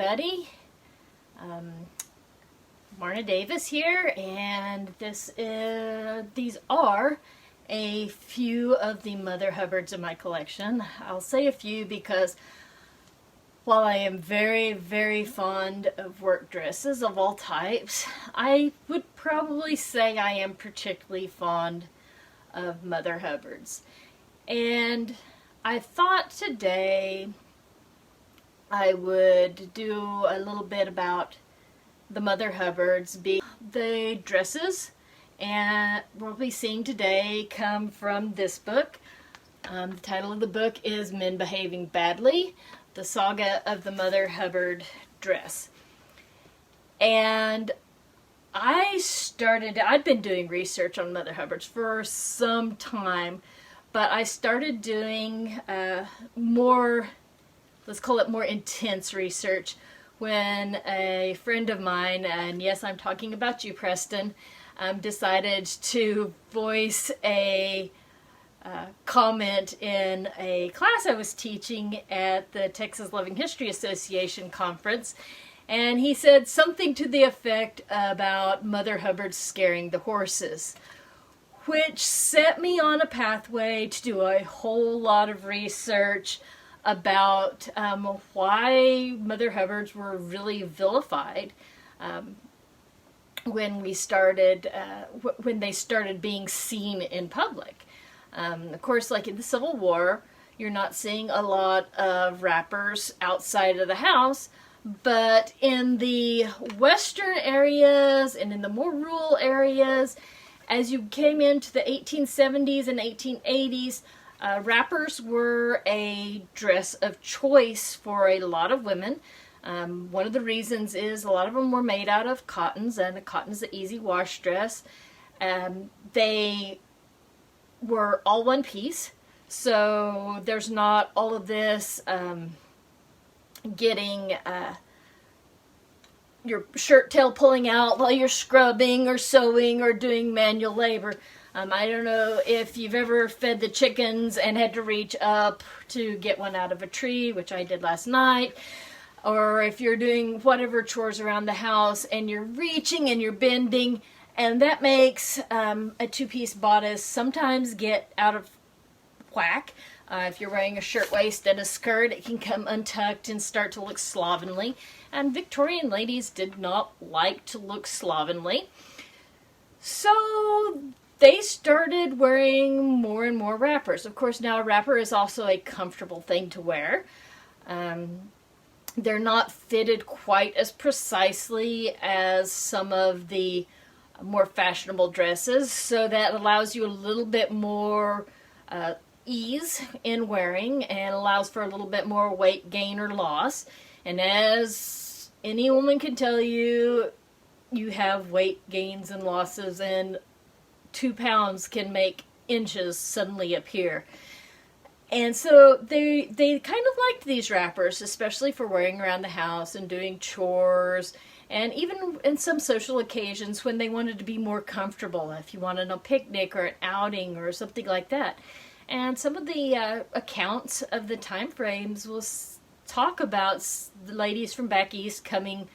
everybody. Marna Davis here, and these are a few of the Mother Hubbards in my collection. I'll say a few because while I am very, very fond of work dresses of all types, I would probably say I am particularly fond of Mother Hubbards. And I thought today I would do a little bit about the Mother Hubbards, being the dresses, and what we'll be seeing today come from this book. The title of the book is Men Behaving Badly, the Saga of the Mother Hubbard Dress. And I'd been doing research on Mother Hubbards for some time, but I started doing more, let's call it more intense research, when a friend of mine, and yes, I'm talking about you, Preston, decided to voice a comment in a class I was teaching at the Texas Living History Association conference, and he said something to the effect about Mother Hubbard scaring the horses, which set me on a pathway to do a whole lot of research about why Mother Hubbards were really vilified when they started being seen in public. Of course, like in the Civil War, you're not seeing a lot of wrappers outside of the house, but in the western areas and in the more rural areas, as you came into the 1870s and 1880s, wrappers were a dress of choice for a lot of women. One of the reasons is a lot of them were made out of cottons, and a cotton's an easy wash dress. They were all one piece, so there's not all of this getting your shirt tail pulling out while you're scrubbing or sewing or doing manual labor. I don't know if you've ever fed the chickens and had to reach up to get one out of a tree, which I did last night, or if you're doing whatever chores around the house and you're reaching and you're bending, and that makes a two-piece bodice sometimes get out of whack. If you're wearing a shirtwaist and a skirt, it can come untucked and start to look slovenly, and Victorian ladies did not like to look slovenly. So they started wearing more and more wrappers. Of course, now a wrapper is also a comfortable thing to wear. They're not fitted quite as precisely as some of the more fashionable dresses, so that allows you a little bit more ease in wearing and allows for a little bit more weight gain or loss. And as any woman can tell you, you have weight gains and losses, and 2 pounds can make inches suddenly appear. And so they kind of liked these wrappers, especially for wearing around the house and doing chores, and even in some social occasions when they wanted to be more comfortable, if you wanted a picnic or an outing or something like that. And some of the accounts of the time frames will talk about the ladies from back east coming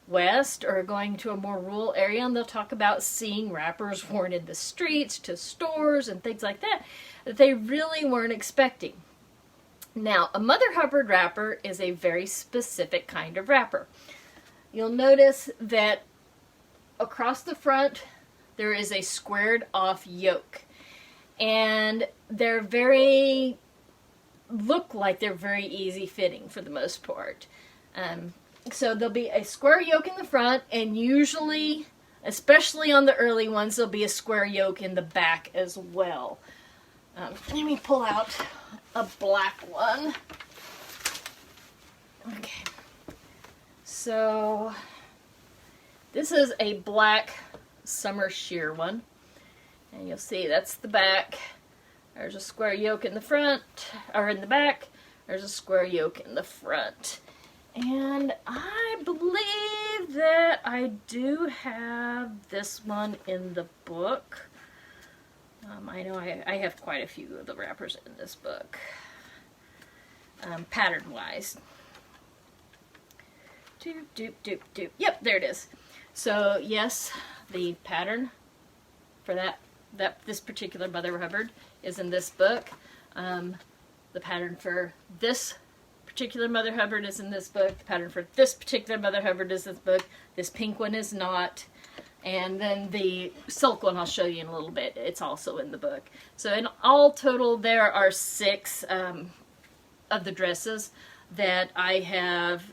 west or going to a more rural area, and they'll talk about seeing wrappers worn in the streets, to stores, and things like that they really weren't expecting. Now, a Mother Hubbard wrapper is a very specific kind of wrapper. You'll notice that across the front there is a squared off yoke, and look like they're very easy fitting for the most part. So there'll be a square yoke in the front, and usually, especially on the early ones, there'll be a square yoke in the back as well. Let me pull out a black one. Okay. So this is a black summer sheer one. And you'll see that's the back. There's a square yoke in the front, or in the back. There's a square yoke in the front. And I believe that I do have this one in the book. I know I have quite a few of the wrappers in this book, pattern-wise. Doop, doop, doop, doop. Yep, there it is. So yes, the pattern for this particular Mother Hubbard is in this book. The pattern for this particular Mother Hubbard is in this book. The pattern for this particular Mother Hubbard is in this book. This pink one is not. And then the silk one I'll show you in a little bit. It's also in the book. So in all total, there are 6 of the dresses that I have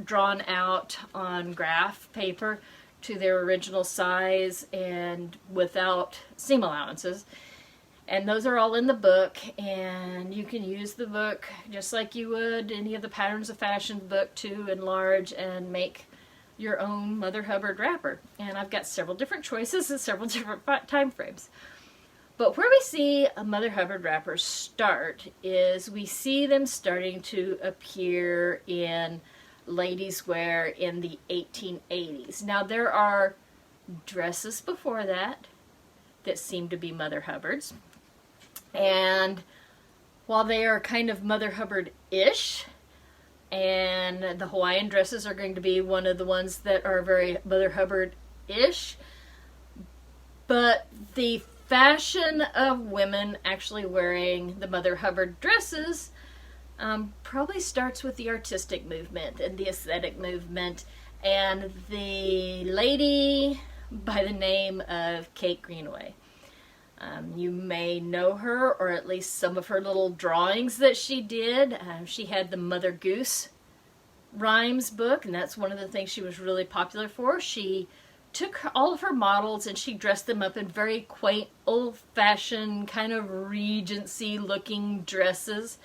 drawn out on graph paper to their original size and without seam allowances. And those are all in the book, and you can use the book just like you would any of the Patterns of Fashion book to enlarge and make your own Mother Hubbard wrapper. And I've got several different choices and several different time frames. But where we see a Mother Hubbard wrapper start is we see them starting to appear in ladies' wear in the 1880s. Now there are dresses before that seem to be Mother Hubbards. And while they are kind of Mother Hubbard-ish, and the Hawaiian dresses are going to be one of the ones that are very Mother Hubbard-ish, but the fashion of women actually wearing the Mother Hubbard dresses probably starts with the artistic movement and the aesthetic movement, and the lady by the name of Kate Greenaway. You may know her, or at least some of her little drawings that she did. She had the Mother Goose rhymes book, and that's one of the things she was really popular for. She took all of her models and she dressed them up in very quaint, old-fashioned, kind of Regency-looking dresses.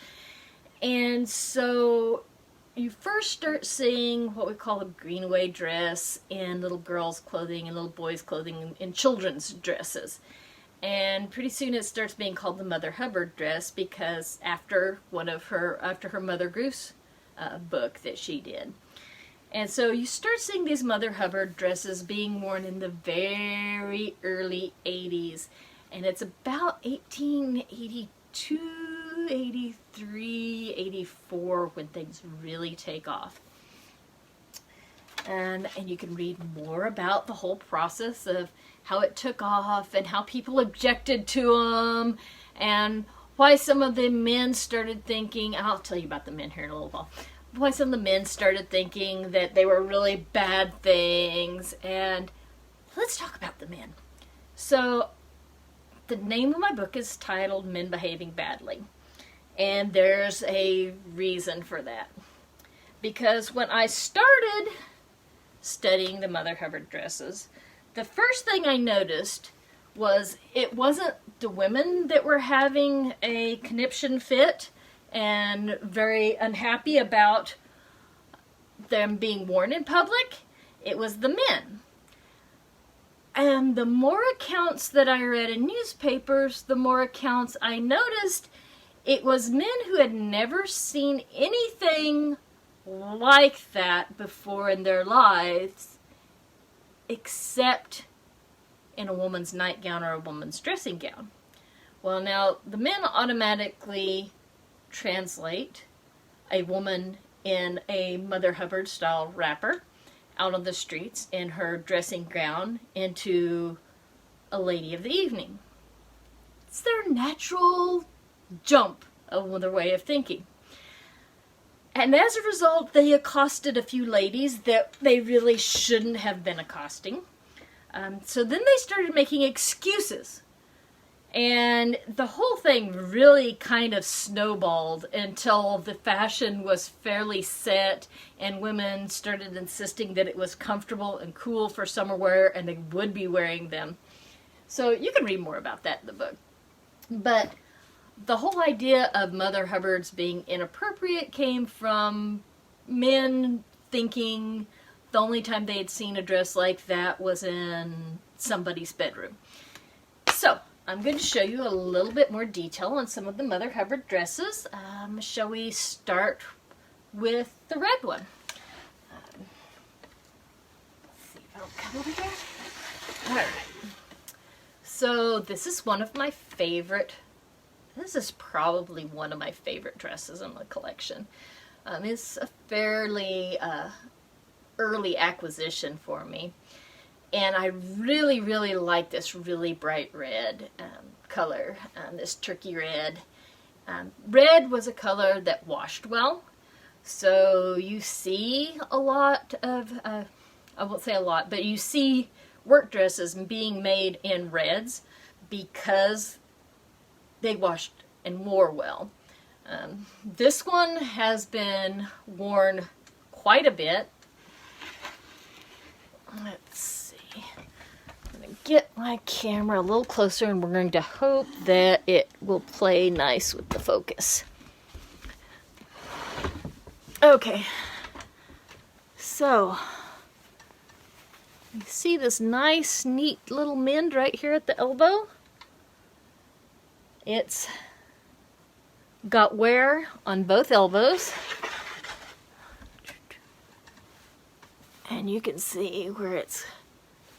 And so you first start seeing what we call a Greenaway dress in little girls' clothing and little boys' clothing in children's dresses. And pretty soon it starts being called the Mother Hubbard dress because after her Mother Goose book that she did. And so you start seeing these Mother Hubbard dresses being worn in the very early 80s. And it's about 1882, 83, 84 when things really take off. And you can read more about the whole process of how it took off and how people objected to them and why some of the men started thinking, I'll tell you about the men here in a little while, why some of the men started thinking that they were really bad things. And let's talk about the men. So the name of my book is titled Men Behaving Badly. And there's a reason for that. Because when I started studying the Mother Hubbard dresses, the first thing I noticed was it wasn't the women that were having a conniption fit and very unhappy about them being worn in public. It was the men. And the more accounts that I read in newspapers, the more accounts I noticed it was men who had never seen anything like that before in their lives, except in a woman's nightgown or a woman's dressing gown. Well, now, the men automatically translate a woman in a Mother Hubbard style wrapper out on the streets in her dressing gown into a lady of the evening. It's their natural jump of their way of thinking. And as a result, they accosted a few ladies that they really shouldn't have been accosting. So then they started making excuses. And the whole thing really kind of snowballed until the fashion was fairly set and women started insisting that it was comfortable and cool for summer wear and they would be wearing them. So you can read more about that in the book. But the whole idea of Mother Hubbards being inappropriate came from men thinking the only time they had seen a dress like that was in somebody's bedroom. So, I'm going to show you a little bit more detail on some of the Mother Hubbard dresses. Shall we start with the red one? Let's see if I'll come over here. Alright. So, this is one of my favorite. This is probably one of my favorite dresses in the collection. It's a fairly early acquisition for me. And I really, really like this really bright red color, this turkey red. Red was a color that washed well. So you see a lot of, I won't say a lot, but you see work dresses being made in reds because they washed and wore well. This one has been worn quite a bit. Let's see. I'm going to get my camera a little closer and we're going to hope that it will play nice with the focus. Okay. So, you see this nice, neat little mend right here at the elbow? It's got wear on both elbows. And you can see where it's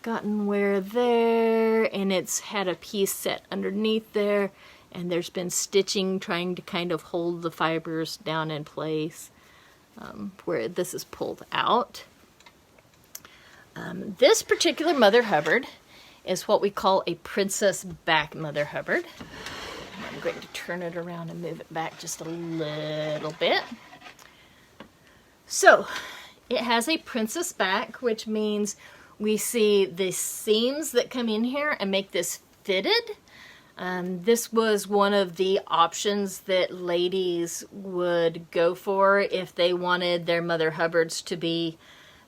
gotten wear there, and it's had a piece set underneath there, and there's been stitching trying to kind of hold the fibers down in place where this is pulled out. This particular Mother Hubbard is what we call a princess back Mother Hubbard. I'm going to turn it around and move it back just a little bit. So, it has a princess back, which means we see the seams that come in here and make this fitted. This was one of the options that ladies would go for if they wanted their Mother Hubbards to be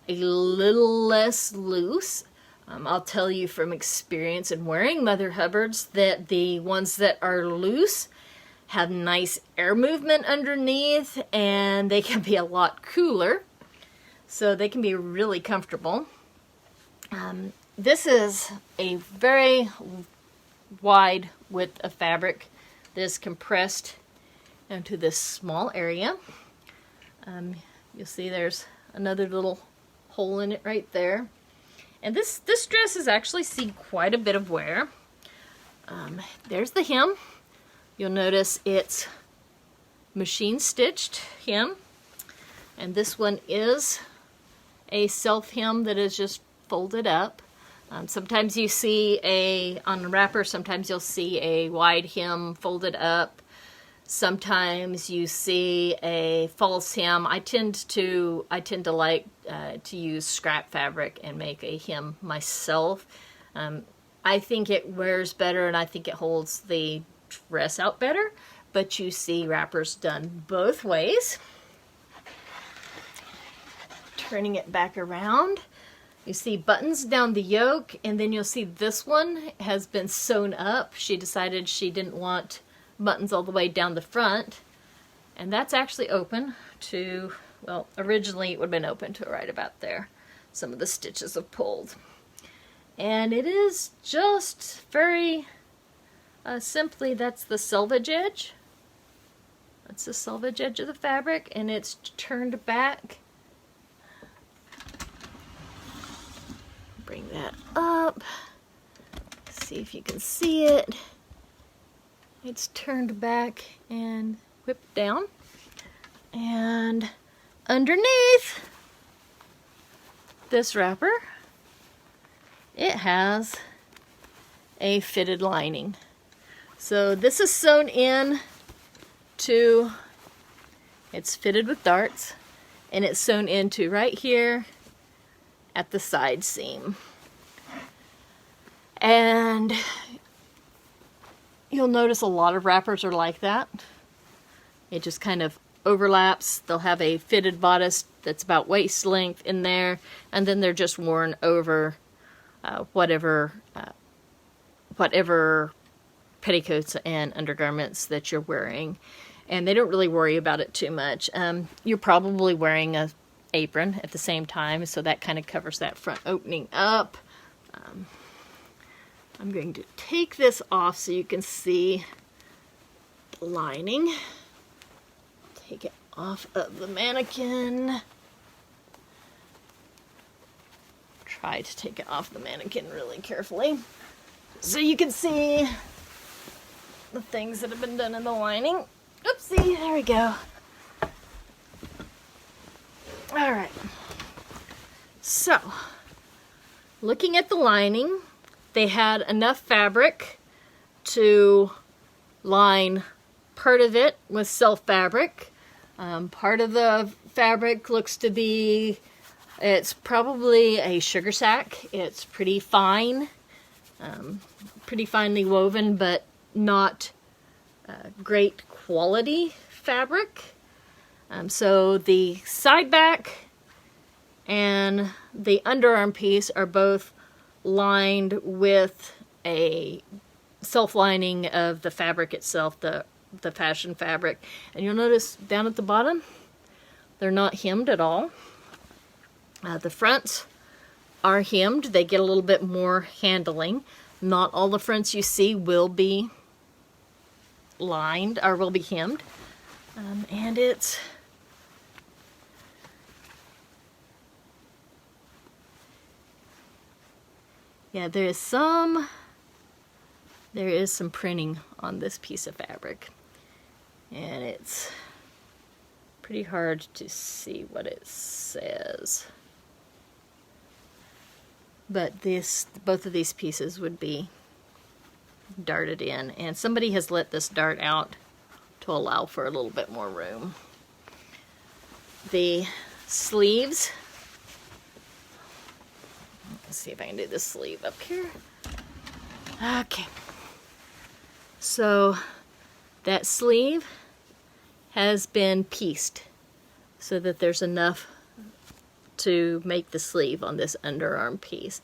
a little less loose. I'll tell you from experience in wearing Mother Hubbards that the ones that are loose have nice air movement underneath and they can be a lot cooler. So they can be really comfortable. This is a very wide width of fabric that is compressed into this small area. You'll see there's another little hole in it right there. And this dress has actually seen quite a bit of wear. There's the hem. You'll notice it's machine stitched hem. And this one is a self hem that is just folded up. Sometimes you see on the wrapper, sometimes you'll see a wide hem folded up. Sometimes you see a false hem. I tend to like to use scrap fabric and make a hem myself. I think it wears better and I think it holds the dress out better, but you see wrappers done both ways. Turning it back around, you see buttons down the yoke, and then you'll see this one has been sewn up. She decided she didn't want buttons all the way down the front, and that's actually open to, well, originally it would have been open to right about there. Some of the stitches have pulled. And it is just very simply, that's the selvage edge. That's the selvage edge of the fabric, and it's turned back. Bring that up. See if you can see it. It's turned back and whipped down. And underneath this wrapper, it has a fitted lining. So this is sewn in to, it's fitted with darts, and it's sewn into right here at the side seam. And you'll notice a lot of wrappers are like that. It just kind of overlaps. They'll have a fitted bodice that's about waist length in there, and then they're just worn over whatever petticoats and undergarments that you're wearing. And they don't really worry about it too much. You're probably wearing a apron at the same time, so that kind of covers that front opening up. I'm going to take this off so you can see the lining. Take it off of the mannequin. Try to take it off the mannequin really carefully so you can see the things that have been done in the lining. Oopsie, there we go. Alright. So, looking at the lining, they had enough fabric to line part of it with self fabric. Part of the fabric looks to be, it's probably a sugar sack. It's pretty fine, pretty finely woven, but not great quality fabric. So the side back and the underarm piece are both lined with a self-lining of the fabric itself, the fashion fabric. And you'll notice down at the bottom, they're not hemmed at all. The fronts are hemmed. They get a little bit more handling. Not all the fronts you see will be lined or will be hemmed. And it's there is some printing on this piece of fabric, and it's pretty hard to see what it says. But both of these pieces would be darted in, and somebody has let this dart out to allow for a little bit more room. The sleeves, let's see if I can do the sleeve up here. Okay, so that sleeve has been pieced so that there's enough to make the sleeve on this underarm piece.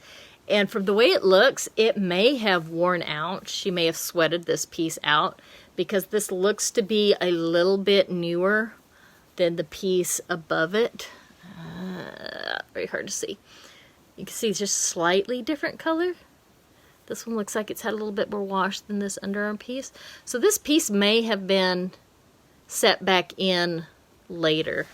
And from the way it looks, it may have worn out. She may have sweated this piece out because this looks to be a little bit newer than the piece above it. Very hard to see. You can see it's just slightly different color. This one looks like it's had a little bit more wash than this underarm piece. So this piece may have been set back in later.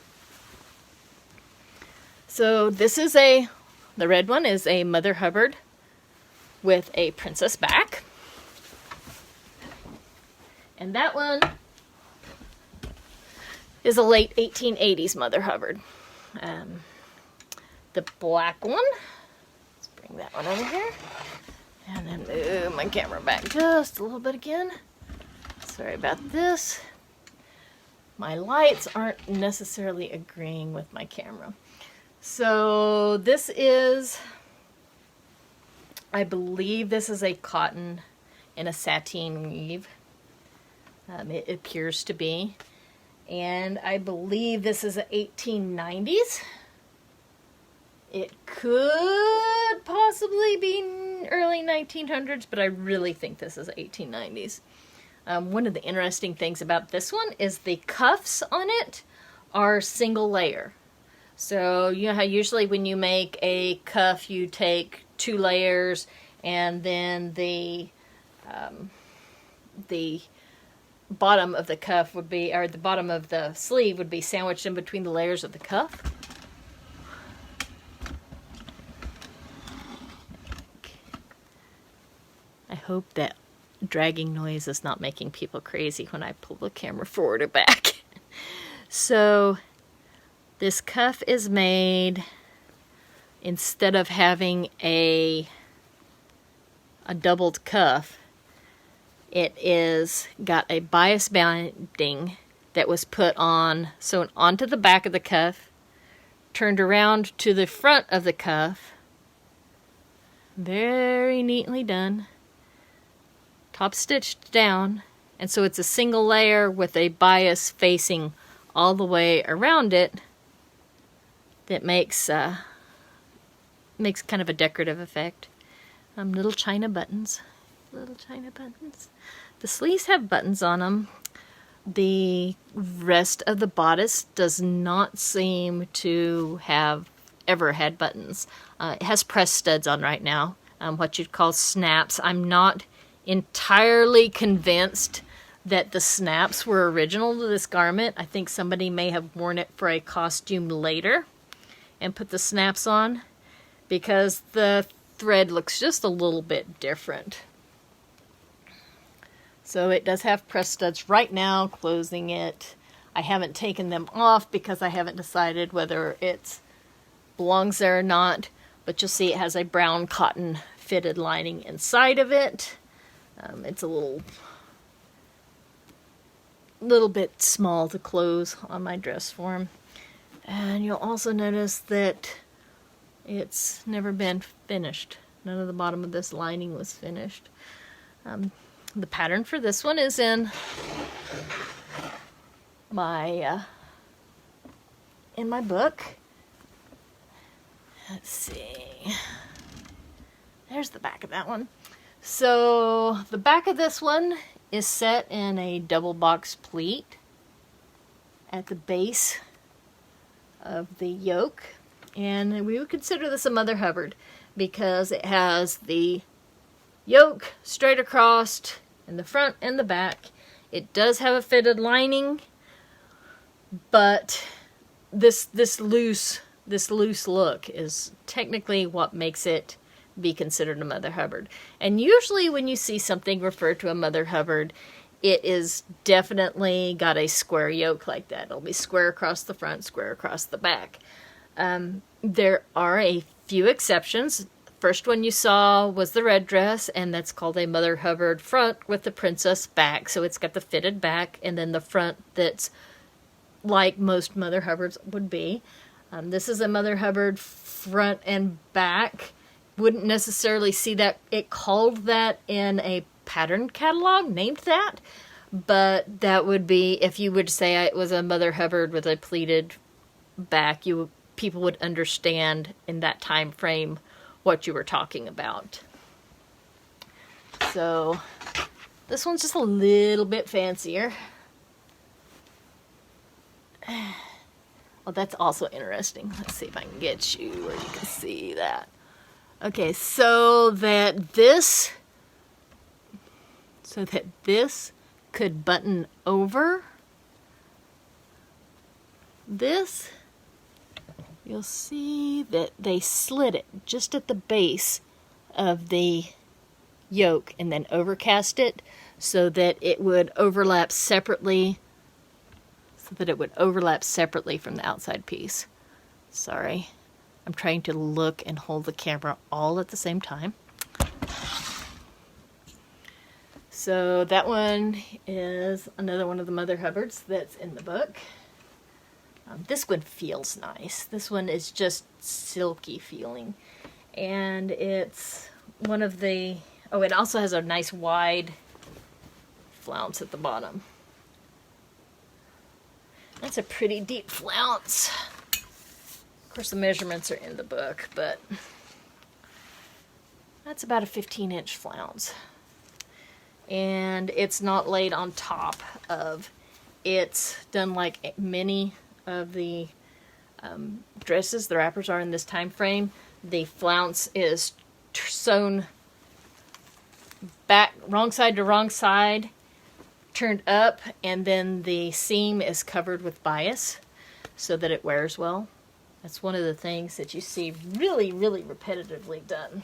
So this is the red one is a Mother Hubbard with a princess back. And that one is a late 1880s Mother Hubbard. The black one, let's bring that one over here. And then move my camera back just a little bit again. Sorry about this. My lights aren't necessarily agreeing with my camera. So this is, I believe this is a cotton and a sateen weave. It appears to be. And I believe this is a 1890s. It could possibly be early 1900s, but I really think this is 1890s. One of the interesting things about this one is the cuffs on it are single layer. So you know how usually when you make a cuff you take 2 layers and then the bottom of the cuff would be, or the bottom of the sleeve would be sandwiched in between the layers of the cuff. I hope that dragging noise is not making people crazy when I pull the camera forward or back. So this cuff is made, instead of having a doubled cuff, it is got a bias banding that was put on, so onto the back of the cuff, turned around to the front of the cuff. Very neatly done. Top stitched down, and so it's a single layer with a bias facing all the way around it that makes kind of a decorative effect. Little china buttons. Little china buttons. The sleeves have buttons on them. The rest of the bodice does not seem to have ever had buttons. It has press studs on right now, what you'd call snaps. I'm not entirely convinced that the snaps were original to this garment. I think somebody may have worn it for a costume later and put the snaps on, because the thread looks just a little bit different. So it does have press studs right now closing it. I haven't taken them off because I haven't decided whether it's belongs there or not, but you'll see it has a brown cotton fitted lining inside of it. It's a little bit small to close on my dress form. And you'll also notice that it's never been finished. None of the bottom of this lining was finished. The pattern for this one is in my book. Let's see. There's the back of that one. So the back of this one is set in a double box pleat at the base of the yoke. And we would consider this a Mother Hubbard because it has the yoke straight across in the front and the back. It does have a fitted lining, but this loose look is technically what makes it be considered a Mother Hubbard. And usually when you see something referred to a Mother Hubbard, it is definitely got a square yoke like that. It'll be square across the front, square across the back. There are a few exceptions. First one you saw was the red dress, and that's called a Mother Hubbard front with the princess back. So it's got the fitted back, and then the front that's like most Mother Hubbards would be. This is a Mother Hubbard front and back. Wouldn't necessarily see that it called that in a pattern catalog, named that, but that would be, if you would say it was a Mother Hubbard with a pleated back, people would understand in that time frame what you were talking about. So this one's just a little bit fancier. Well, that's also interesting. Let's see if I can get you where you can see that. Okay, so that this could button over this, you'll see that they slid it just at the base of the yoke and then overcast it so that it would overlap separately from the outside piece. Sorry. I'm trying to look and hold the camera all at the same time. So that one is another one of the Mother Hubbards that's in the book. This one feels nice. This one is just silky feeling. And it's one of the... Oh, it also has a nice wide flounce at the bottom. That's a pretty deep flounce. Of course, the measurements are in the book, but that's about a 15-inch flounce. And it's not laid on top of. It's done like many of the dresses, the wrappers are in this time frame. The flounce is sewn back, wrong side to wrong side, turned up, and then the seam is covered with bias so that it wears well. That's one of the things that you see really, really repetitively done.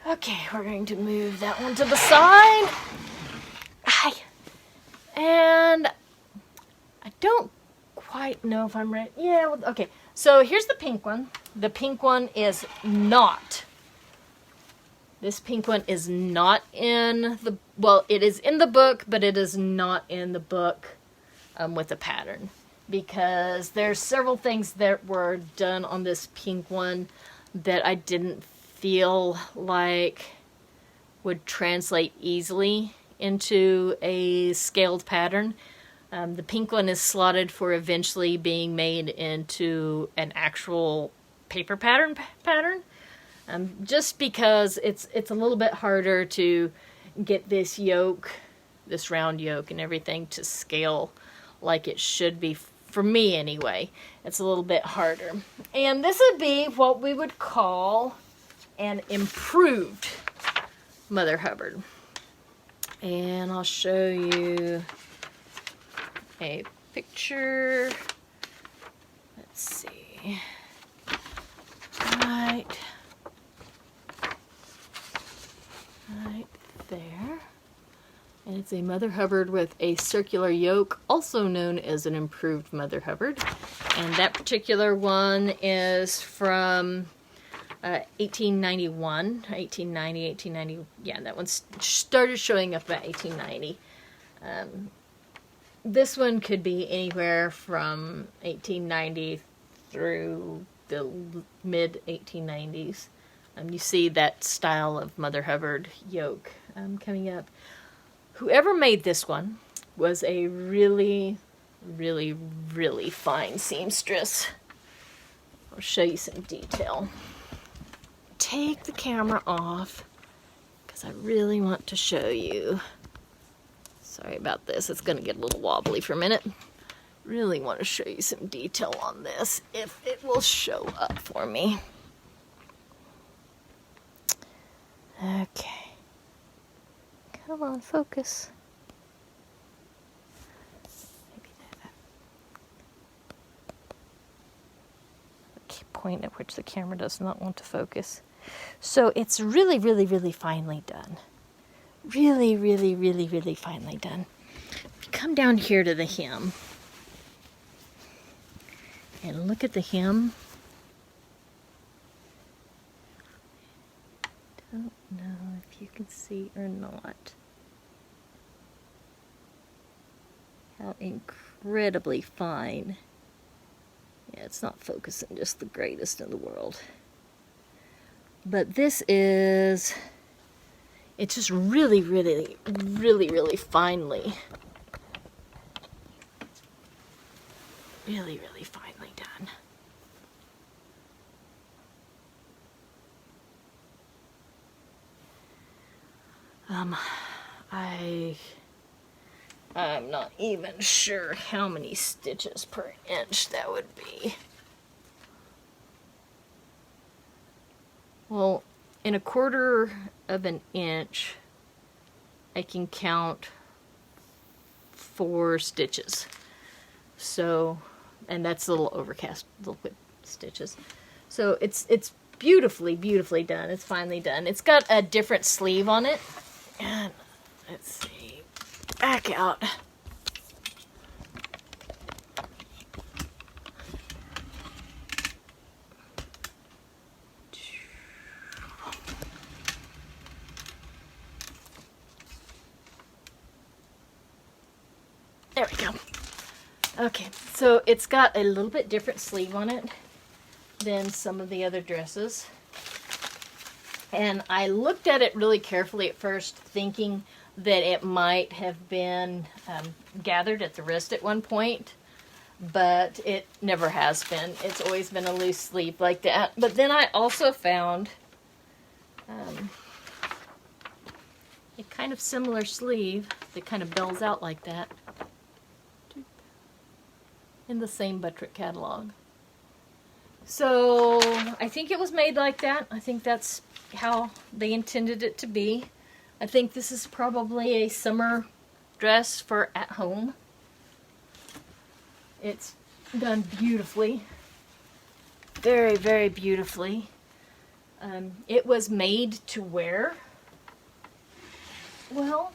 Okay, we're going to move that one to the side. Hi. And I don't quite know if I'm ready. Yeah, well, okay. So here's the pink one. The pink one is not. This pink one is not in the, well, it is in the book, but it is not in the book with the pattern. Because there's several things that were done on this pink one that I didn't feel like would translate easily into a scaled pattern. The pink one is slotted for eventually being made into an actual paper pattern. Just because it's a little bit harder to get this yoke, this round yoke and everything to scale like it should be. For me, anyway, it's a little bit harder. And this would be what we would call an improved Mother Hubbard. And I'll show you a picture. Let's see. Right there. And It's a Mother Hubbard with a circular yoke, also known as an improved Mother Hubbard. And that particular one is from 1891, 1890, 1890. Yeah, that one started showing up about 1890. This one could be anywhere from 1890 through the mid-1890s. You see that style of Mother Hubbard yoke coming up. Whoever made this one was a really, really, really fine seamstress. I'll show you some detail. Take the camera off because I really want to show you. Sorry about this, it's going to get a little wobbly for a minute. Really want to show you some detail on this, if it will show up for me. Okay. Come on, focus. Maybe that. Okay, point at which the camera does not want to focus. So it's really, really, really finely done. Really, really, really, really finely done. If you come down here to the hem and look at the hem. Don't know if you can see or not how incredibly fine. Yeah, it's not focusing just the greatest in the world. But this is, it's just really, really, really, really finely. Really, really finely done. I'm not even sure how many stitches per inch that would be. Well, in a quarter of an inch, I can count 4 stitches. So, and that's little overcast, little whip stitches. So it's beautifully, beautifully done. It's finely done. It's got a different sleeve on it. And let's see, back out. There we go. Okay, so it's got a little bit different sleeve on it than some of the other dresses. And I looked at it really carefully at first, thinking that it might have been gathered at the wrist at one point, but it never has been. It's always been a loose sleeve like that. But then I also found a kind of similar sleeve that kind of bells out like that in the same Buttrick catalog. So I think it was made like that. I think that's how they intended it to be. I think this is probably a summer dress for at home. It's done beautifully. Very, very beautifully. It was made to wear. Well,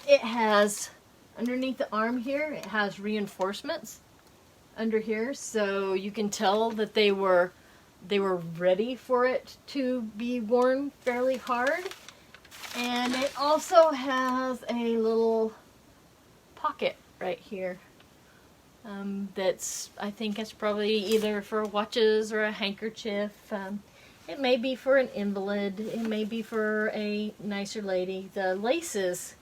it has, underneath the arm here, it has reinforcements under here, so you can tell that they were ready for it to be worn fairly hard. And it also has a little pocket right here. That's, I think it's probably either for watches or a handkerchief. It may be for an invalid. It may be for a nicer lady. The lace is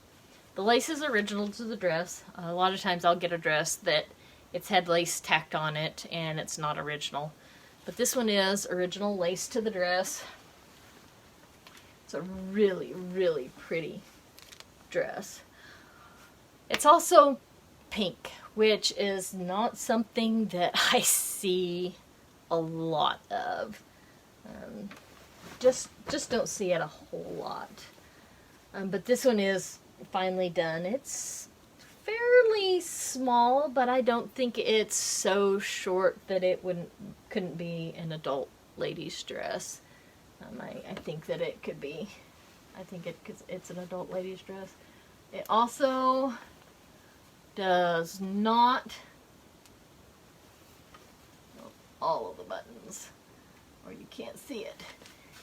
original to the dress. A lot of times I'll get a dress that it's had lace tacked on it and it's not original. But this one is original lace to the dress. It's a really, really pretty dress. It's also pink, which is not something that I see a lot of. Just don't see it a whole lot. But this one is finely done. It's fairly small, but I don't think it's so short that it couldn't be an adult lady's dress. I think that it could be I think it's an adult lady's dress. It also does not, all of the buttons, or you can't see it.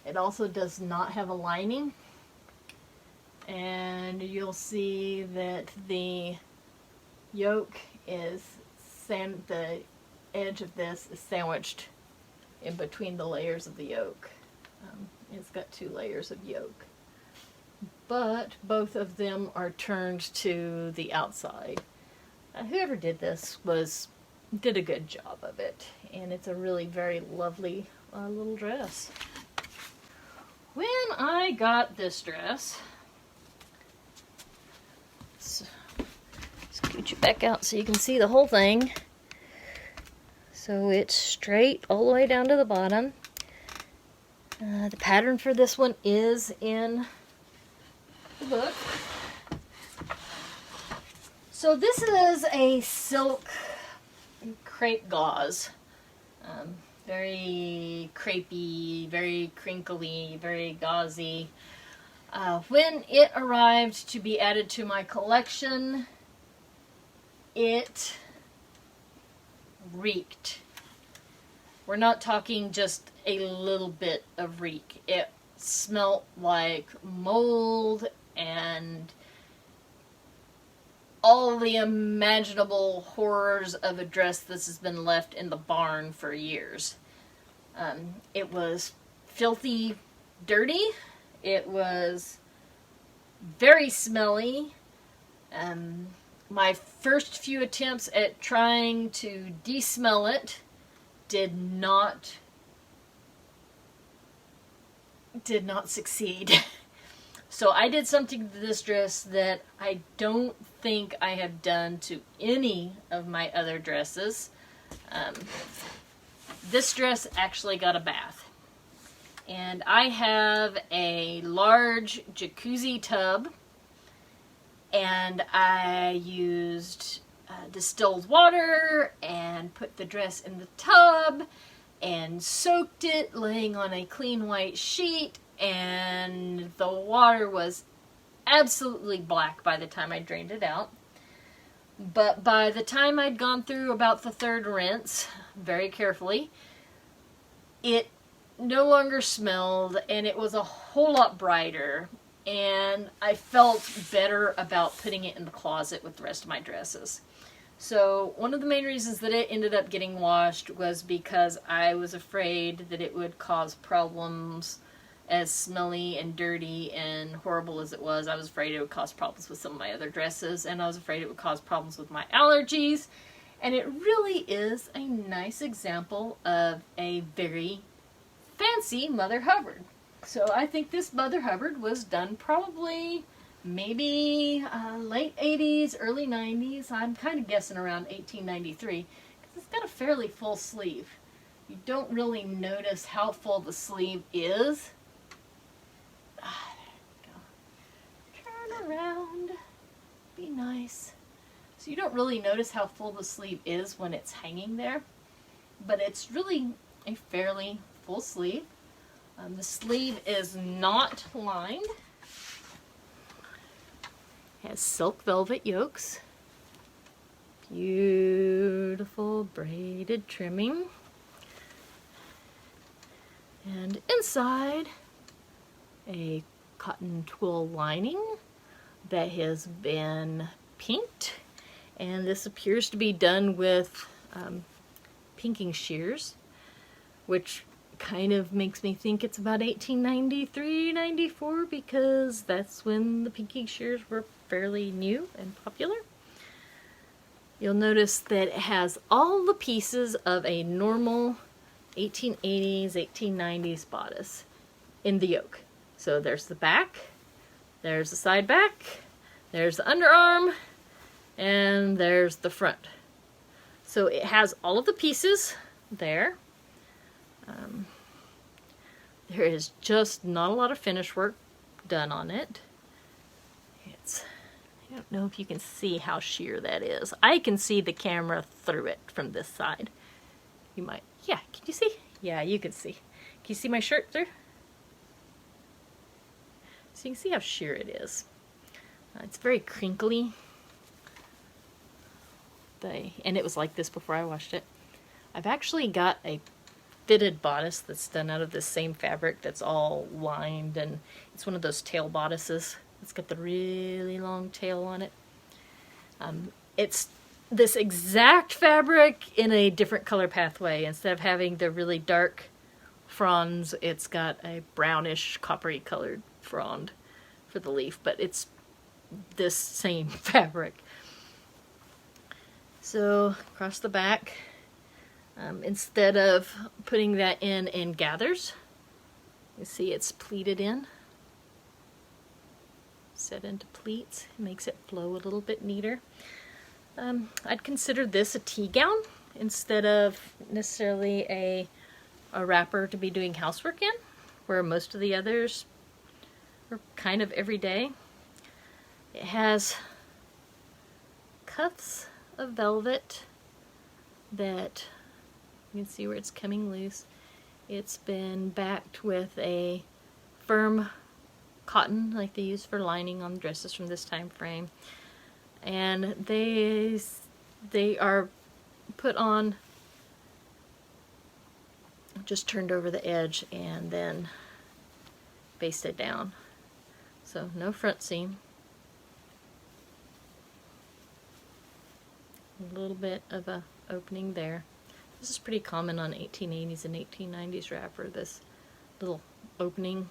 It also does not have a lining, and you'll see that the yoke is, the edge of this is sandwiched in between the layers of the yoke. It's got 2 layers of yoke, but both of them are turned to the outside. Whoever did this did a good job of it, and it's a really very lovely little dress. When I got this dress, scoot you back out so you can see the whole thing. So it's straight all the way down to the bottom. The pattern for this one is in the book. So this is a silk crepe gauze. Very crepey, very crinkly, very gauzy. When it arrived to be added to my collection, it reeked. We're not talking just a little bit of reek. It smelt like mold and all the imaginable horrors of a dress that has been left in the barn for years. It was filthy, dirty. It was very smelly. My first few attempts at trying to de-smell it did not succeed. So I did something to this dress that I don't think I have done to any of my other dresses. This dress actually got a bath. And I have a large jacuzzi tub, and I used distilled water and put the dress in the tub and soaked it, laying on a clean white sheet, and the water was absolutely black by the time I drained it out. But by the time I'd gone through about the 3rd rinse, very carefully, it no longer smelled, and it was a whole lot brighter, and I felt better about putting it in the closet with the rest of my dresses. So one of the main reasons that it ended up getting washed was because I was afraid that it would cause problems. As smelly and dirty and horrible as it was, I was afraid it would cause problems with some of my other dresses, and I was afraid it would cause problems with my allergies. And it really is a nice example of a very fancy Mother Hubbard. So I think this Mother Hubbard was done probably maybe late 80s, early 90s. I'm kind of guessing around 1893, because it's got a fairly full sleeve. You don't really notice how full the sleeve is. Turn around. Be nice. So you don't really notice how full the sleeve is when it's hanging there, but it's really a fairly full sleeve. The sleeve is not lined. It has silk velvet yokes. Beautiful braided trimming. And inside, a cotton twill lining that has been pinked, and this appears to be done with pinking shears, which kind of makes me think it's about 1893-94, because that's when the pinking shears were fairly new and popular. You'll notice that it has all the pieces of a normal 1880s, 1890s bodice in the yoke. So there's the back, there's the side back, there's the underarm, and there's the front. So it has all of the pieces there. There is just not a lot of finish work done on it. I don't know if you can see how sheer that is. I can see the camera through it from this side. You might, yeah, can you see? Yeah, you can see. Can you see my shirt through? So you can see how sheer it is. It's very crinkly. And it was like this before I washed it. I've actually got a fitted bodice that's done out of this same fabric that's all lined, and it's one of those tail bodices. It's got the really long tail on it. It's this exact fabric in a different color pathway. Instead of having the really dark fronds, it's got a brownish coppery colored frond for the leaf, but it's this same fabric. So across the back, instead of putting that in gathers, you see it's pleated in, set into pleats. It makes it flow a little bit neater. I'd consider this a tea gown instead of necessarily a wrapper to be doing housework in, where most of the others are kind of everyday. It has cuffs of velvet that you can see where it's coming loose. It's been backed with a firm cotton like they use for lining on dresses from this time frame, and they are put on just turned over the edge and then basted down, so no front seam. A little bit of a opening there. This is pretty common on 1880s and 1890s wrapper, this little opening.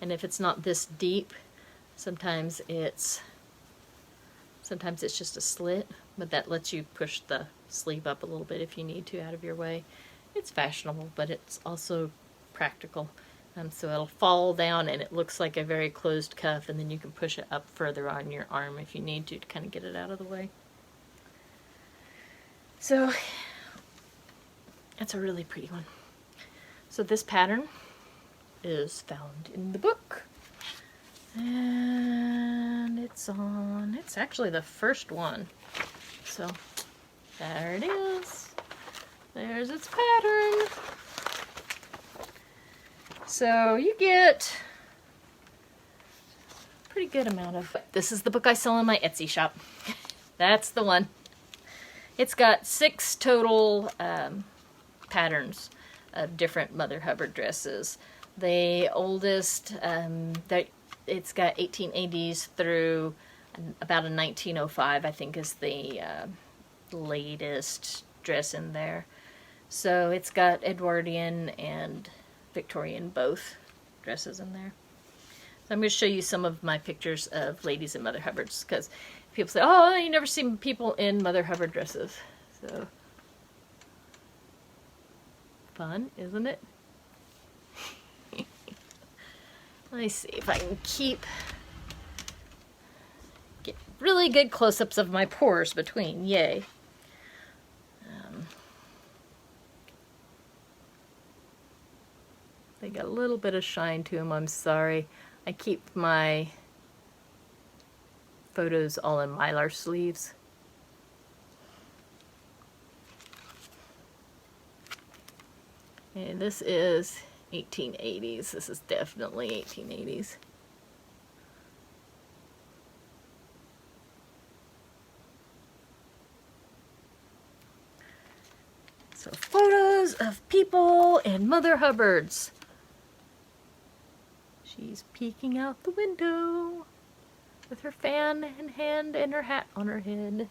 And if it's not this deep, sometimes it's just a slit, but that lets you push the sleeve up a little bit if you need to out of your way. It's fashionable, but it's also practical. So it'll fall down and it looks like a very closed cuff, and then you can push it up further on your arm if you need to kind of get it out of the way. So that's a really pretty one. So this pattern is found in the book, and it's actually the first one. So there it is. There's its pattern. So you get a pretty good amount of. This is the book I sell in my Etsy shop. That's the one. It's got 6 total patterns of different Mother Hubbard dresses. The oldest, it's got 1880s through about a 1905, I think, is the latest dress in there. So it's got Edwardian and Victorian both dresses in there. So I'm going to show you some of my pictures of ladies in Mother Hubbards, because people say, oh, you never see people in Mother Hubbard dresses. So fun, isn't it? Let me see if I can get really good close-ups of my pores between. Yay. They got a little bit of shine to them. I'm sorry. I keep my photos all in Mylar sleeves. And this is 1880s. This is definitely 1880s. So photos of people in Mother Hubbards. She's peeking out the window with her fan in hand and her hat on her head.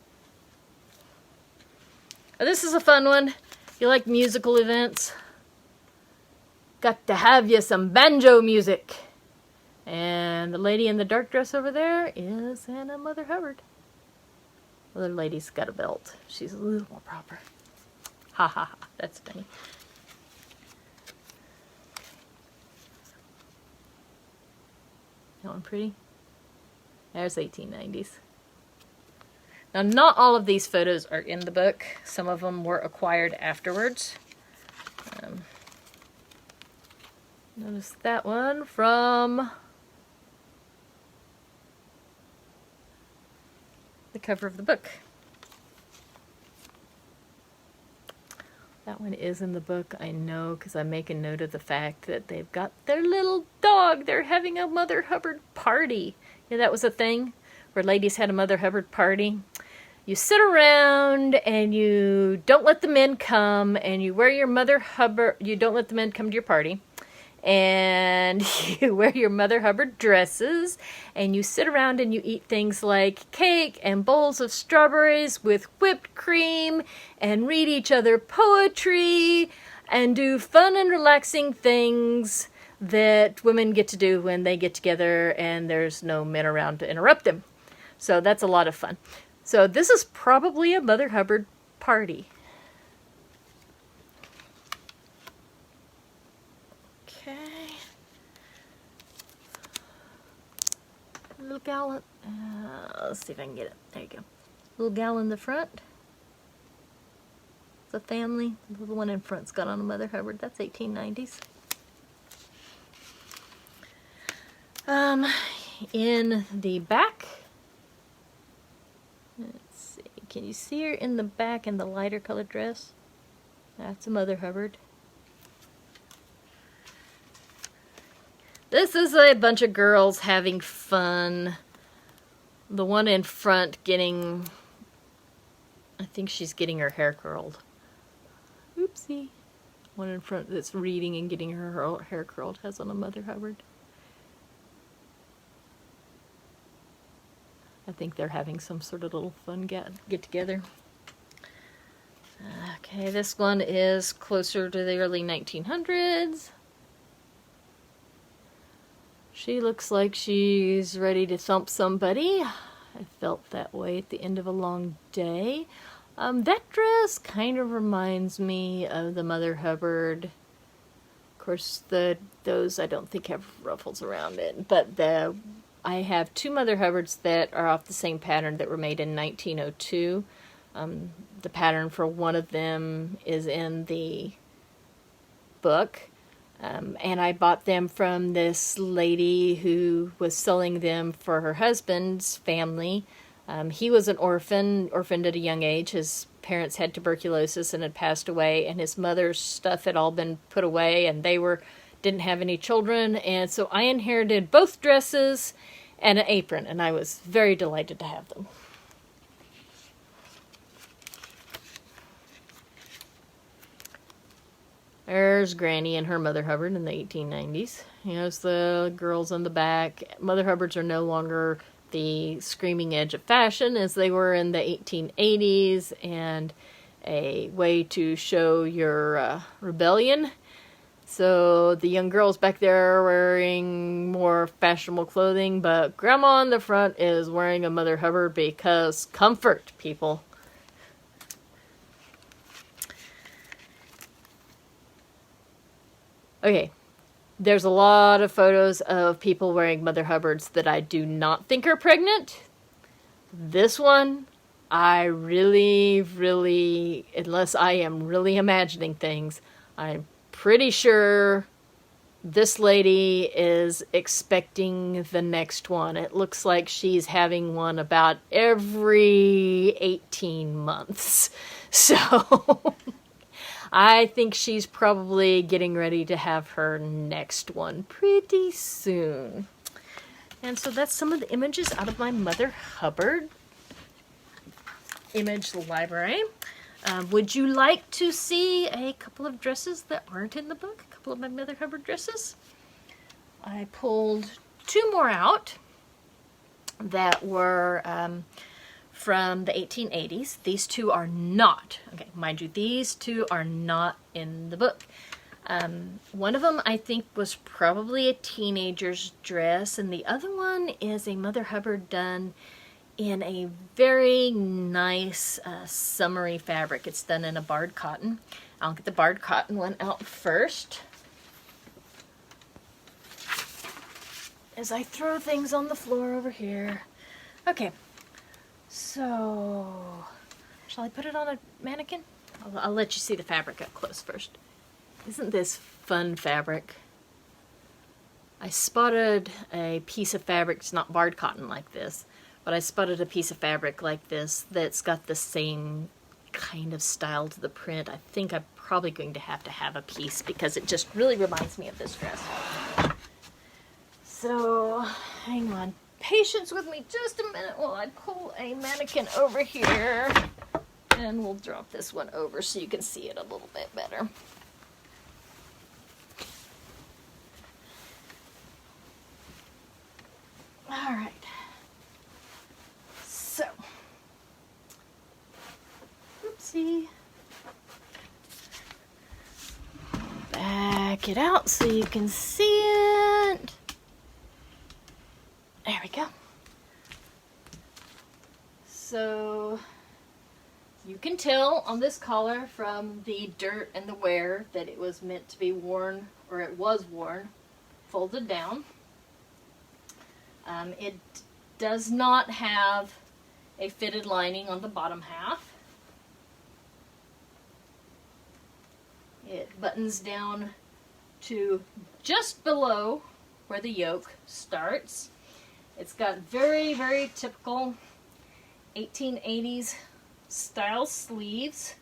Oh, this is a fun one. You like musical events? Got to have you some banjo music. And the lady in the dark dress over there is Anna Mother Hubbard. The other lady's got a belt. She's a little more proper. Ha ha ha, that's funny. That one pretty? There's 1890s. Now, not all of these photos are in the book. Some of them were acquired afterwards. Notice that one from the cover of the book. That one is in the book, I know, because I make a note of the fact that they've got their little dog. They're having a Mother Hubbard party. Yeah, that was a thing where ladies had a Mother Hubbard party. You sit around and you don't let the men come, and you wear your Mother Hubbard. You don't let the men come to your party. And you wear your Mother Hubbard dresses, and you sit around and you eat things like cake and bowls of strawberries with whipped cream, and read each other poetry, and do fun and relaxing things that women get to do when they get together and there's no men around to interrupt them. So that's a lot of fun. So this is probably a Mother Hubbard party. Little gal, let's see if I can get it. There you go. Little gal in the front. It's a family. The little one in front's got on a Mother Hubbard. That's 1890s. In the back, let's see. Can you see her in the back in the lighter colored dress? That's a Mother Hubbard. This is a bunch of girls having fun. The one in front getting, I think she's getting her hair curled. Oopsie. One in front that's reading and getting her hair curled has on a Mother Hubbard. I think they're having some sort of little fun get together. Okay, this one is closer to the early 1900s. She looks like she's ready to thump somebody. I felt that way at the end of a long day. That dress kind of reminds me of the Mother Hubbard. Of course, those I don't think have ruffles around it. But I have two Mother Hubbards that are off the same pattern that were made in 1902. The pattern for one of them is in the book. And I bought them from this lady who was selling them for her husband's family. He was an orphaned at a young age. His parents had tuberculosis and had passed away, and his mother's stuff had all been put away, and they didn't have any children. And so I inherited both dresses and an apron, and I was very delighted to have them. There's Granny and her Mother Hubbard in the 1890s. Here's the girls in the back. Mother Hubbards are no longer the screaming edge of fashion as they were in the 1880s, and a way to show your rebellion. So the young girls back there are wearing more fashionable clothing, but Grandma in the front is wearing a Mother Hubbard because comfort, people. Okay, there's a lot of photos of people wearing Mother Hubbards that I do not think are pregnant. This one, I really, unless I am really imagining things, I'm pretty sure this lady is expecting the next one. It looks like she's having one about every 18 months. So I think she's probably getting ready to have her next one pretty soon. And so that's some of the images out of my Mother Hubbard image library. Would you like to see a couple of dresses that aren't in the book? A couple of my Mother Hubbard dresses? I pulled two more out that were from the 1880s. These two are not, okay, mind you, these two are not in the book. One of them I think was probably a teenager's dress, and the other one is a Mother Hubbard done in a very nice summery fabric. It's done in a barred cotton. I'll get the barred cotton one out first, as I throw things on the floor over here. Okay, so shall I put it on a mannequin? I'll let you see the fabric up close first. Isn't this fun fabric? I spotted a piece of fabric, it's not barred cotton like this, but I spotted a piece of fabric like this that's got the same kind of style to the print. I think I'm probably going to have a piece because it just really reminds me of this dress. So, hang on. Patience with me just a minute while I pull a mannequin over here. And we'll drop this one over so you can see it a little bit better. All right. So, oopsie. Back it out so you can see it. There we go. So, you can tell on this collar from the dirt and the wear that it was meant to be worn, or it was worn, folded down. It does not have a fitted lining on the bottom half. It buttons down to just below where the yoke starts. It's got very, very typical 1880s style sleeves.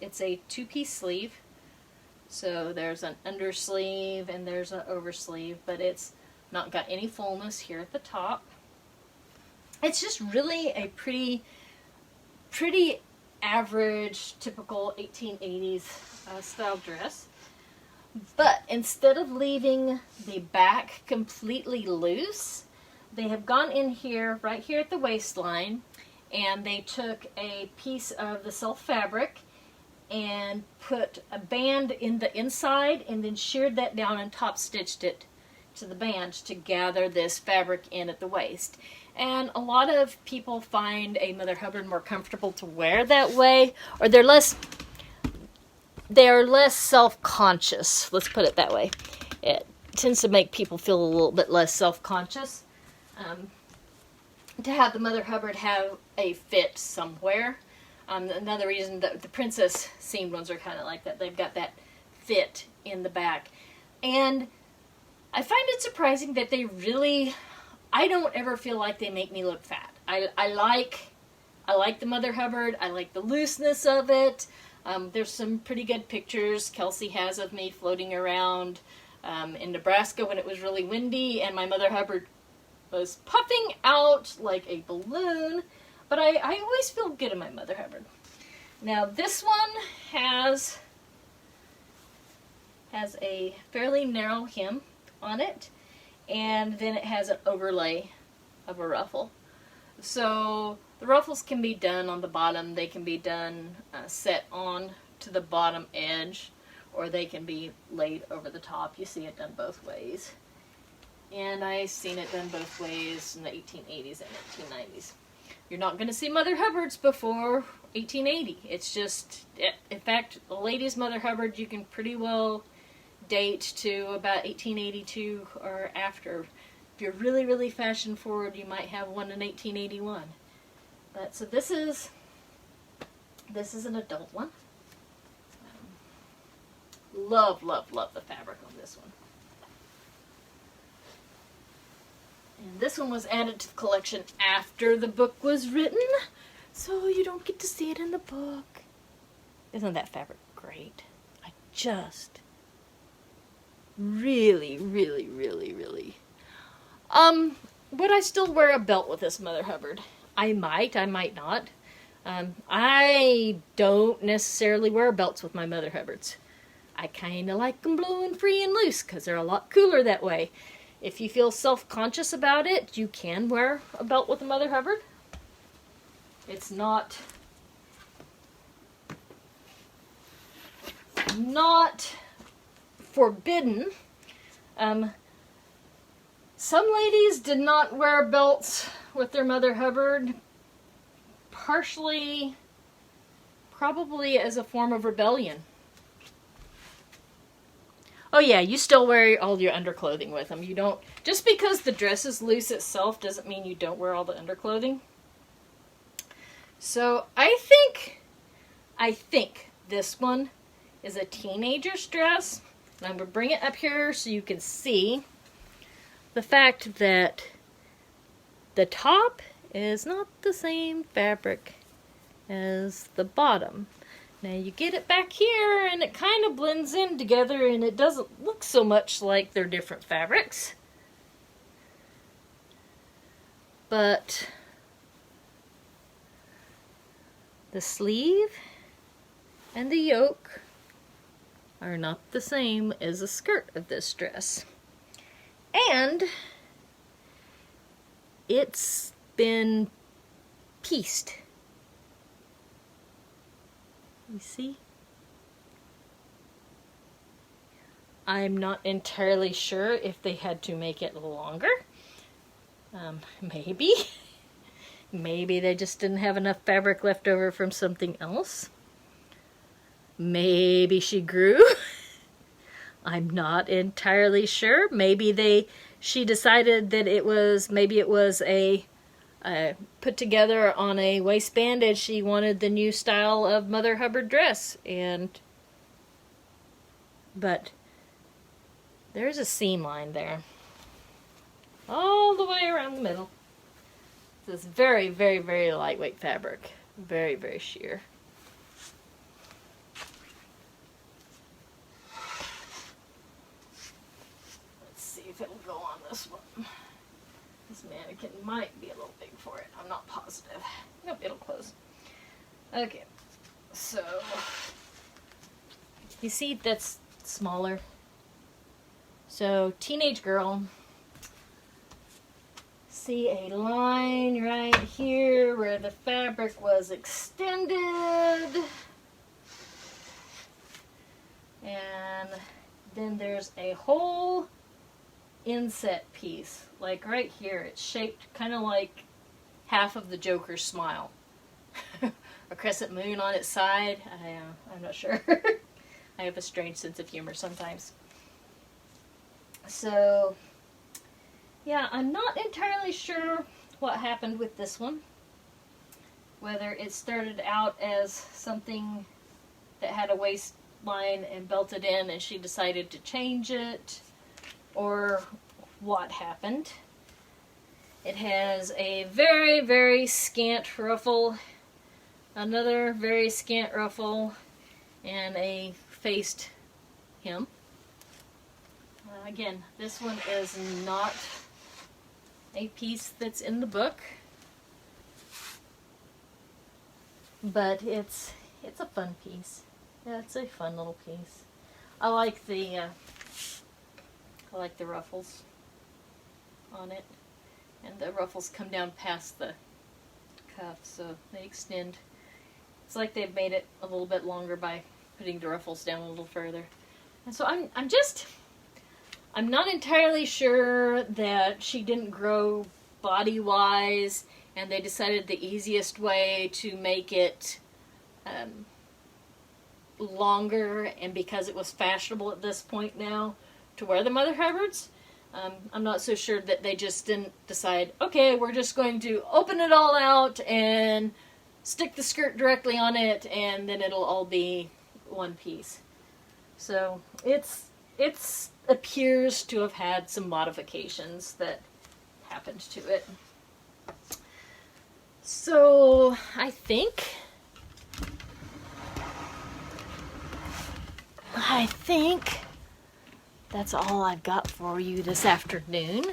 It's a two-piece sleeve. So there's an undersleeve and there's an oversleeve, but it's not got any fullness here at the top. It's just really a pretty average, typical 1880s style dress. But instead of leaving the back completely loose, they have gone in here, right here at the waistline, and they took a piece of the self fabric and put a band in the inside and then sheared that down and top stitched it to the band to gather this fabric in at the waist. And a lot of people find a Mother Hubbard more comfortable to wear that way, or they're less self-conscious, let's put it that way. It tends to make people feel a little bit less self-conscious to have the Mother Hubbard have a fit somewhere. Another reason that the princess seamed ones are kind of like that. They've got that fit in the back. And I find it surprising that they really, I don't ever feel like they make me look fat. I like the Mother Hubbard. I like the looseness of it. There's some pretty good pictures Kelsey has of me floating around in Nebraska when it was really windy, and my Mother Hubbard was puffing out like a balloon. But I always feel good in my Mother Hubbard. Now this one has a fairly narrow hem on it, and then it has an overlay of a ruffle. So the ruffles can be done on the bottom. They can be done set on to the bottom edge, or they can be laid over the top. You see it done both ways. And I've seen it done both ways in the 1880s and 1890s. You're not going to see Mother Hubbards before 1880. It's just, in fact, the latest Mother Hubbard you can pretty well date to about 1882 or after. If you're really, really fashion forward, you might have one in 1881. But so this is an adult one. Love, love, love the fabric on this one. And this one was added to the collection after the book was written, so you don't get to see it in the book. Isn't that fabric great? I just really, really, really, really. Would I still wear a belt with this Mother Hubbard? I might not. I don't necessarily wear belts with my Mother Hubbards. I kind of like them blowing free and loose because they're a lot cooler that way. If you feel self-conscious about it, you can wear a belt with a Mother Hubbard. It's not forbidden. Some ladies did not wear belts with their Mother Hubbard, partially probably as a form of rebellion. Oh yeah, you still wear all your underclothing with them. You don't, just because the dress is loose itself doesn't mean you don't wear all the underclothing. So I think this one is a teenager's dress. And I'm going to bring it up here so you can see the fact that the top is not the same fabric as the bottom. Now you get it back here and it kind of blends in together and it doesn't look so much like they're different fabrics. But the sleeve and the yoke are not the same as the skirt of this dress. And it's been pieced. You see? I'm not entirely sure if they had to make it longer. Maybe. Maybe they just didn't have enough fabric left over from something else. Maybe she grew. I'm not entirely sure. Maybe she decided that maybe it was a put together on a waistband and she wanted the new style of Mother Hubbard dress. But there's a seam line there. All the way around the middle. This very, very, very lightweight fabric. Very, very sheer. Let's see if it'll go on this one. This mannequin might be a little big for it. I'm not positive. Nope, it'll close. Okay, so you see that's smaller. So teenage girl. See a line right here where the fabric was extended. And then there's a whole inset piece. Like right here, it's shaped kind of like half of the Joker's smile. A crescent moon on its side. I'm not sure. I have a strange sense of humor sometimes. So yeah, I'm not entirely sure what happened with this one. Whether it started out as something that had a waistline and belted in and she decided to change it, or what happened. It has a very, very scant ruffle, another very scant ruffle, and a faced hem. Again, this one is not a piece that's in the book, but it's a fun piece. Yeah, it's a fun little piece. I like the ruffles on it, and the ruffles come down past the cuff, so they extend. It's like they've made it a little bit longer by putting the ruffles down a little further. And so I'm not entirely sure that she didn't grow body-wise, and they decided the easiest way to make it longer, and because it was fashionable at this point now to wear the Mother Hubbards, I'm not so sure that they just didn't decide, okay, we're just going to open it all out and stick the skirt directly on it, and then it'll all be one piece. So it appears to have had some modifications that happened to it. So I think that's all I've got for you this afternoon.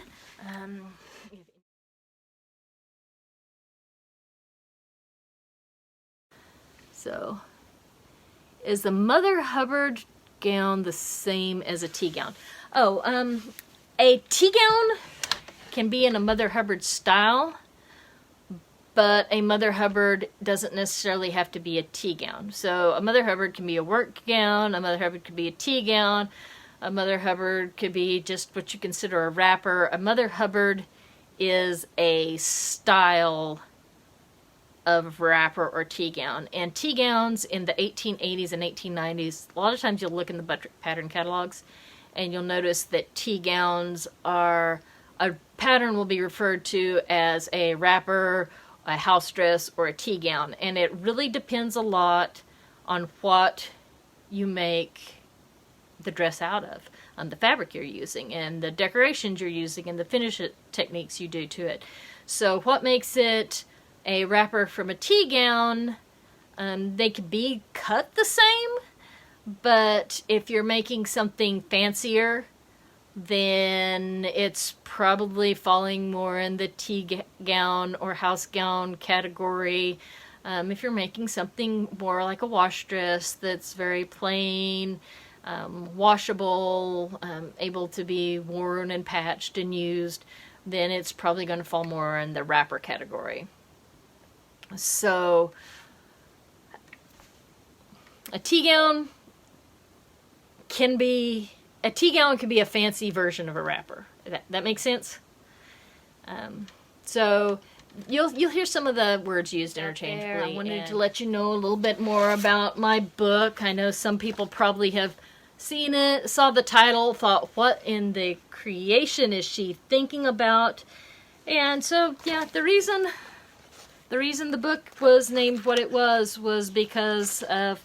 So, is the Mother Hubbard gown the same as a tea gown? Oh, a tea gown can be in a Mother Hubbard style, but a Mother Hubbard doesn't necessarily have to be a tea gown. So a Mother Hubbard can be a work gown, a Mother Hubbard could be a tea gown, a Mother Hubbard could be just what you consider a wrapper. A Mother Hubbard is a style of wrapper or tea gown. And tea gowns in the 1880s and 1890s, a lot of times you'll look in the pattern catalogs and you'll notice that tea gowns are, a pattern will be referred to as a wrapper, a house dress, or a tea gown. And it really depends a lot on what you make the dress out of, the fabric you're using, and the decorations you're using, and the finish techniques you do to it. So what makes it a wrapper from a tea gown They could be cut the same, but if you're making something fancier, then it's probably falling more in the tea gown or house gown category. If you're making something more like a wash dress that's very plain, washable, able to be worn and patched and used, then it's probably going to fall more in the wrapper category. So a tea gown can be a fancy version of a wrapper. That makes sense? So you'll hear some of the words used interchangeably. I wanted to let you know a little bit more about my book. I know some people probably have seen it, saw the title, thought, what in the creation is she thinking about? And so, yeah, the reason the book was named what it was because of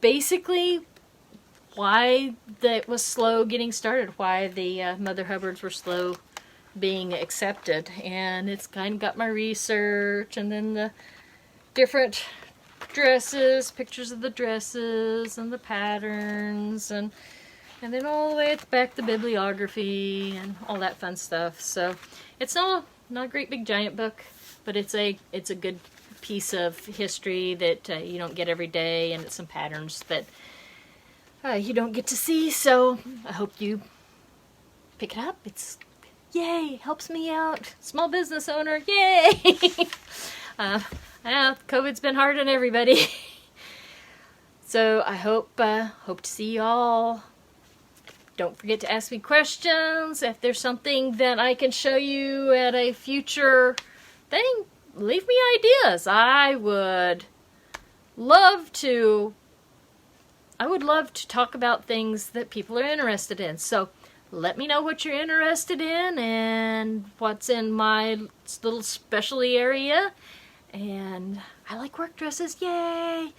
basically why it was slow getting started, why the Mother Hubbards were slow being accepted. And it's kind of got my research, and then the different dresses, pictures of the dresses and the patterns, and then all the way at the back the bibliography and all that fun stuff. So it's not a great big giant book, but it's a good piece of history that you don't get every day, and it's some patterns that you don't get to see. So I hope you pick it up. It's yay, helps me out, small business owner, yay. COVID's been hard on everybody. So I hope to see y'all. Don't forget to ask me questions. If there's something that I can show you at a future thing, leave me ideas. I would love to talk about things that people are interested in. So let me know what you're interested in and what's in my little specialty area. And I like work dresses, yay!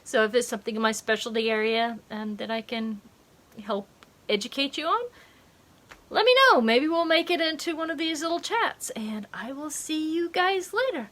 So if there's something in my specialty area that I can help educate you on, let me know. Maybe we'll make it into one of these little chats, and I will see you guys later.